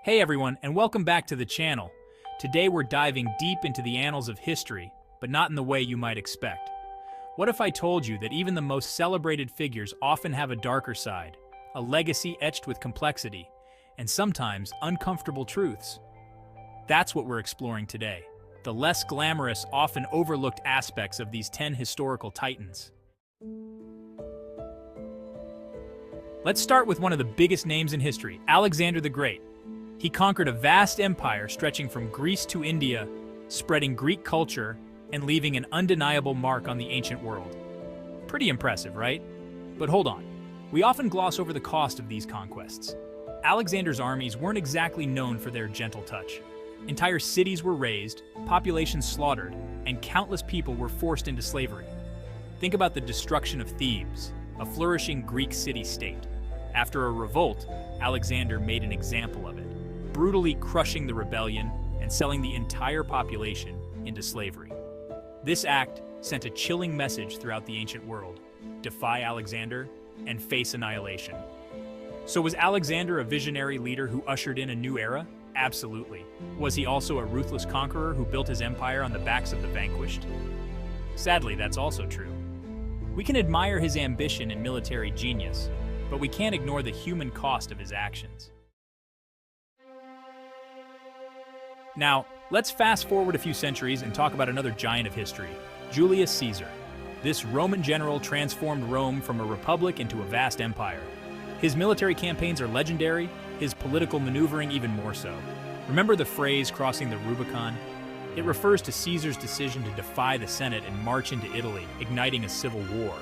Hey everyone, and welcome back to the channel. Today we're diving deep into the annals of history, but not in the way you might expect. What if I told you that even the most celebrated figures often have a darker side, a legacy etched with complexity, and sometimes uncomfortable truths? That's what we're exploring today, the less glamorous, often overlooked aspects of these 10 historical titans. Let's start with one of the biggest names in history, Alexander the Great. He conquered a vast empire stretching from Greece to India, spreading Greek culture and leaving an undeniable mark on the ancient world. Pretty impressive, right? But hold on. We often gloss over the cost of these conquests. Alexander's armies weren't exactly known for their gentle touch. Entire cities were razed, populations slaughtered, and countless people were forced into slavery. Think about the destruction of Thebes, a flourishing Greek city-state. After a revolt, Alexander made an example of it, brutally crushing the rebellion and selling the entire population into slavery. This act sent a chilling message throughout the ancient world: defy Alexander and face annihilation. So was Alexander a visionary leader who ushered in a new era? Absolutely. Was he also a ruthless conqueror who built his empire on the backs of the vanquished? Sadly, that's also true. We can admire his ambition and military genius, but we can't ignore the human cost of his actions. Now, let's fast forward a few centuries and talk about another giant of history, Julius Caesar. This Roman general transformed Rome from a republic into a vast empire. His military campaigns are legendary, his political maneuvering even more so. Remember the phrase crossing the Rubicon? It refers to Caesar's decision to defy the Senate and march into Italy, igniting a civil war.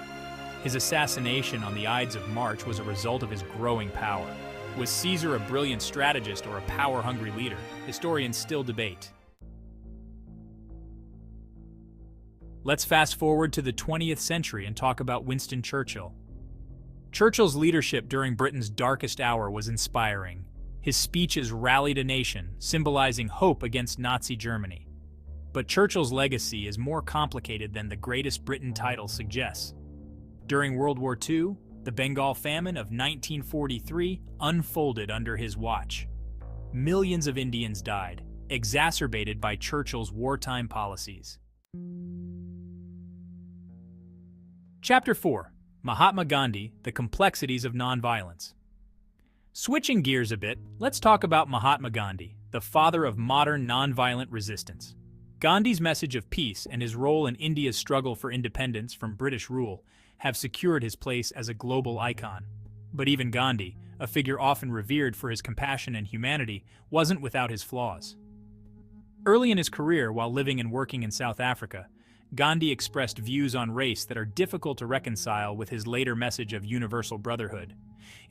His assassination on the Ides of March was a result of his growing power. Was Caesar a brilliant strategist or a power-hungry leader? Historians still debate. Let's fast forward to the 20th century and talk about Winston Churchill. Churchill's leadership during Britain's darkest hour was inspiring. His speeches rallied a nation, symbolizing hope against Nazi Germany. But Churchill's legacy is more complicated than the Greatest Britain title suggests. During World War II, the Bengal famine of 1943 unfolded under his watch. Millions of Indians died, exacerbated by Churchill's wartime policies. Chapter 4. Mahatma Gandhi, The Complexities of Nonviolence. Switching gears a bit, let's talk about Mahatma Gandhi, the father of modern nonviolent resistance. Gandhi's message of peace and his role in India's struggle for independence from British rule have secured his place as a global icon. But even Gandhi, a figure often revered for his compassion and humanity, wasn't without his flaws. Early in his career, while living and working in South Africa, Gandhi expressed views on race that are difficult to reconcile with his later message of universal brotherhood.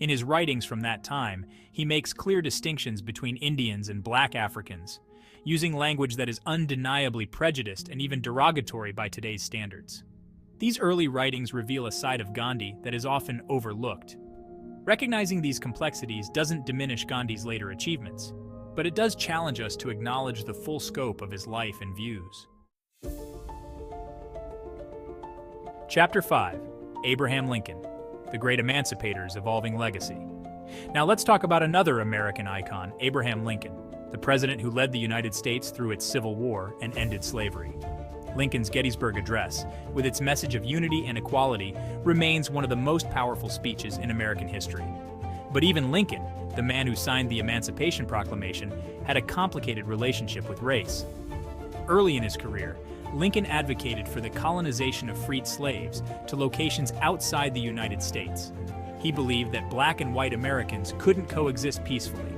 In his writings from that time, he makes clear distinctions between Indians and Black Africans, using language that is undeniably prejudiced and even derogatory by today's standards. These early writings reveal a side of Gandhi that is often overlooked. Recognizing these complexities doesn't diminish Gandhi's later achievements, but it does challenge us to acknowledge the full scope of his life and views. Chapter 5. Abraham Lincoln, The Great Emancipator's Evolving Legacy. Now let's talk about another American icon, Abraham Lincoln, the president who led the United States through its Civil War and ended slavery. Lincoln's Gettysburg Address, with its message of unity and equality, remains one of the most powerful speeches in American history. But even Lincoln, the man who signed the Emancipation Proclamation, had a complicated relationship with race. Early in his career, Lincoln advocated for the colonization of freed slaves to locations outside the United States. He believed that Black and white Americans couldn't coexist peacefully,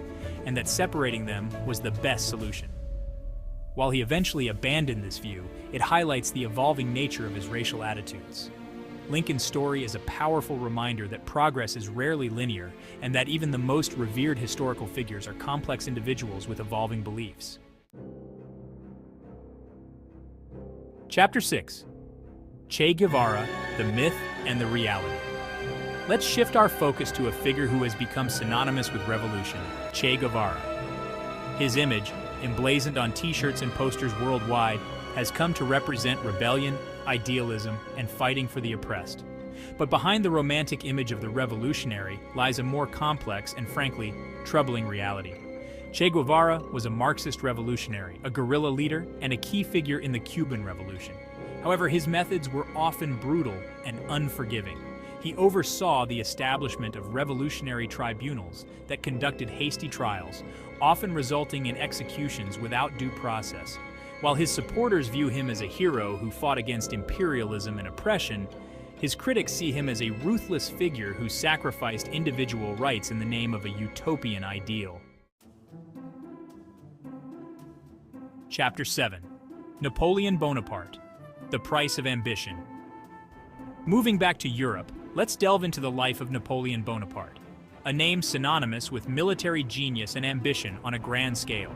and that separating them was the best solution. While he eventually abandoned this view, it highlights the evolving nature of his racial attitudes. Lincoln's story is a powerful reminder that progress is rarely linear, and that even the most revered historical figures are complex individuals with evolving beliefs. Chapter 6. Che Guevara, the Myth and the Reality. Let's shift our focus to a figure who has become synonymous with revolution, Che Guevara. His image, emblazoned on t-shirts and posters worldwide, has come to represent rebellion, idealism, and fighting for the oppressed. But behind the romantic image of the revolutionary lies a more complex and, frankly, troubling reality. Che Guevara was a Marxist revolutionary, a guerrilla leader, and a key figure in the Cuban Revolution. However, his methods were often brutal and unforgiving. He oversaw the establishment of revolutionary tribunals that conducted hasty trials, often resulting in executions without due process. While his supporters view him as a hero who fought against imperialism and oppression, his critics see him as a ruthless figure who sacrificed individual rights in the name of a utopian ideal. Chapter 7. Napoleon Bonaparte, The Price of Ambition. Moving back to Europe, let's delve into the life of Napoleon Bonaparte, a name synonymous with military genius and ambition on a grand scale.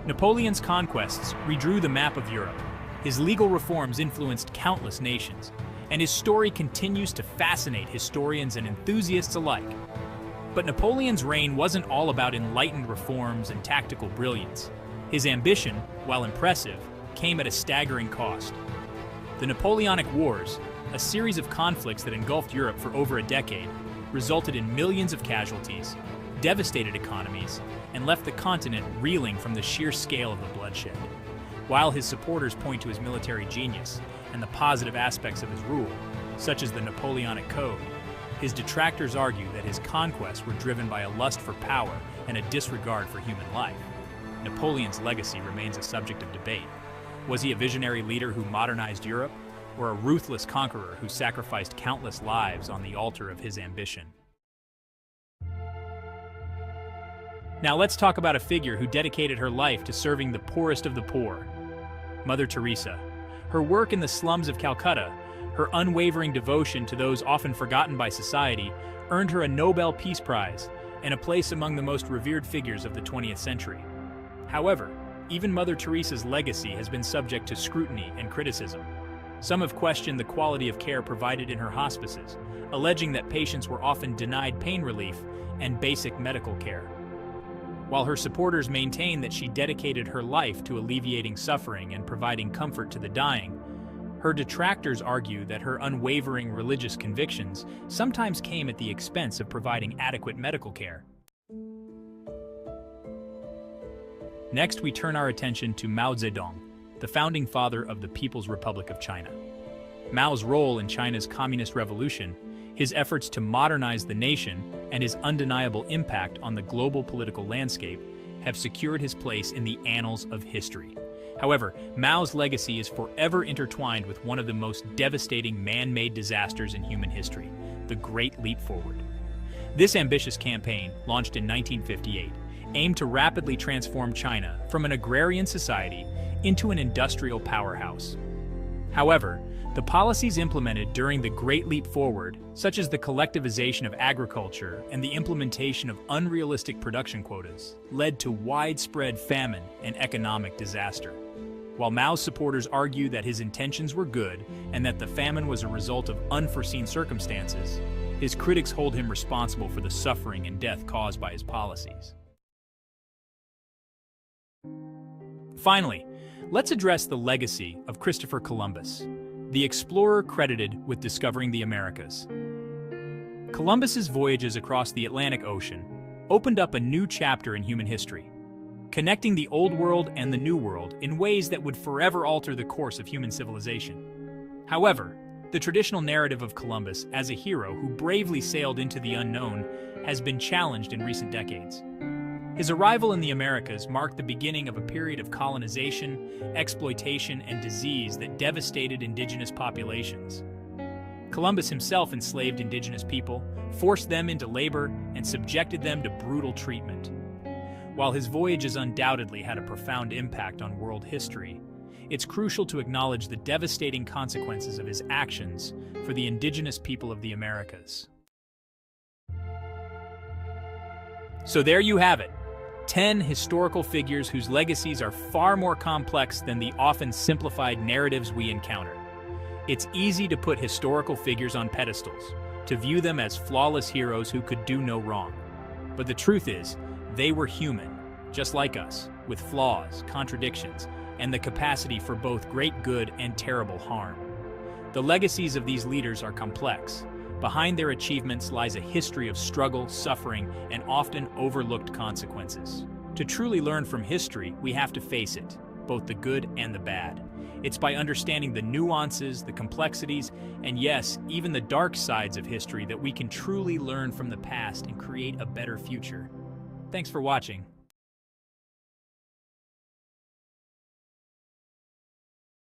Napoleon's conquests redrew the map of Europe. His legal reforms influenced countless nations, and his story continues to fascinate historians and enthusiasts alike. But Napoleon's reign wasn't all about enlightened reforms and tactical brilliance. His ambition, while impressive, came at a staggering cost. The Napoleonic Wars, a series of conflicts that engulfed Europe for over a decade, resulted in millions of casualties, devastated economies, and left the continent reeling from the sheer scale of the bloodshed. While his supporters point to his military genius and the positive aspects of his rule, such as the Napoleonic Code, his detractors argue that his conquests were driven by a lust for power and a disregard for human life. Napoleon's legacy remains a subject of debate. Was he a visionary leader who modernized Europe, or a ruthless conqueror who sacrificed countless lives on the altar of his ambition? Now let's talk about a figure who dedicated her life to serving the poorest of the poor, Mother Teresa. Her work in the slums of Calcutta, her unwavering devotion to those often forgotten by society, earned her a Nobel Peace Prize and a place among the most revered figures of the 20th century. However, even Mother Teresa's legacy has been subject to scrutiny and criticism. Some have questioned the quality of care provided in her hospices, alleging that patients were often denied pain relief and basic medical care. While her supporters maintain that she dedicated her life to alleviating suffering and providing comfort to the dying, her detractors argue that her unwavering religious convictions sometimes came at the expense of providing adequate medical care. Next, we turn our attention to Mao Zedong, the founding father of the People's Republic of China. Mao's role in China's communist revolution, his efforts to modernize the nation, and his undeniable impact on the global political landscape have secured his place in the annals of history. However, Mao's legacy is forever intertwined with one of the most devastating man-made disasters in human history, the Great Leap Forward. This ambitious campaign, launched in 1958, aimed to rapidly transform China from an agrarian society into an industrial powerhouse. However, the policies implemented during the Great Leap Forward, such as the collectivization of agriculture and the implementation of unrealistic production quotas, led to widespread famine and economic disaster. While Mao's supporters argue that his intentions were good and that the famine was a result of unforeseen circumstances, his critics hold him responsible for the suffering and death caused by his policies. Finally, let's address the legacy of Christopher Columbus, the explorer credited with discovering the Americas. Columbus's voyages across the Atlantic Ocean opened up a new chapter in human history, connecting the Old World and the New World in ways that would forever alter the course of human civilization. However, the traditional narrative of Columbus as a hero who bravely sailed into the unknown has been challenged in recent decades. His arrival in the Americas marked the beginning of a period of colonization, exploitation, and disease that devastated indigenous populations. Columbus himself enslaved indigenous people, forced them into labor, and subjected them to brutal treatment. While his voyages undoubtedly had a profound impact on world history, it's crucial to acknowledge the devastating consequences of his actions for the indigenous people of the Americas. So there you have it. 10 historical figures whose legacies are far more complex than the often simplified narratives we encounter. It's easy to put historical figures on pedestals, to view them as flawless heroes who could do no wrong. But the truth is, they were human, just like us, with flaws, contradictions, and the capacity for both great good and terrible harm. The legacies of these leaders are complex. Behind their achievements lies a history of struggle, suffering, and often overlooked consequences. To truly learn from history, we have to face it, both the good and the bad. It's by understanding the nuances, the complexities, and yes, even the dark sides of history that we can truly learn from the past and create a better future. Thanks for watching.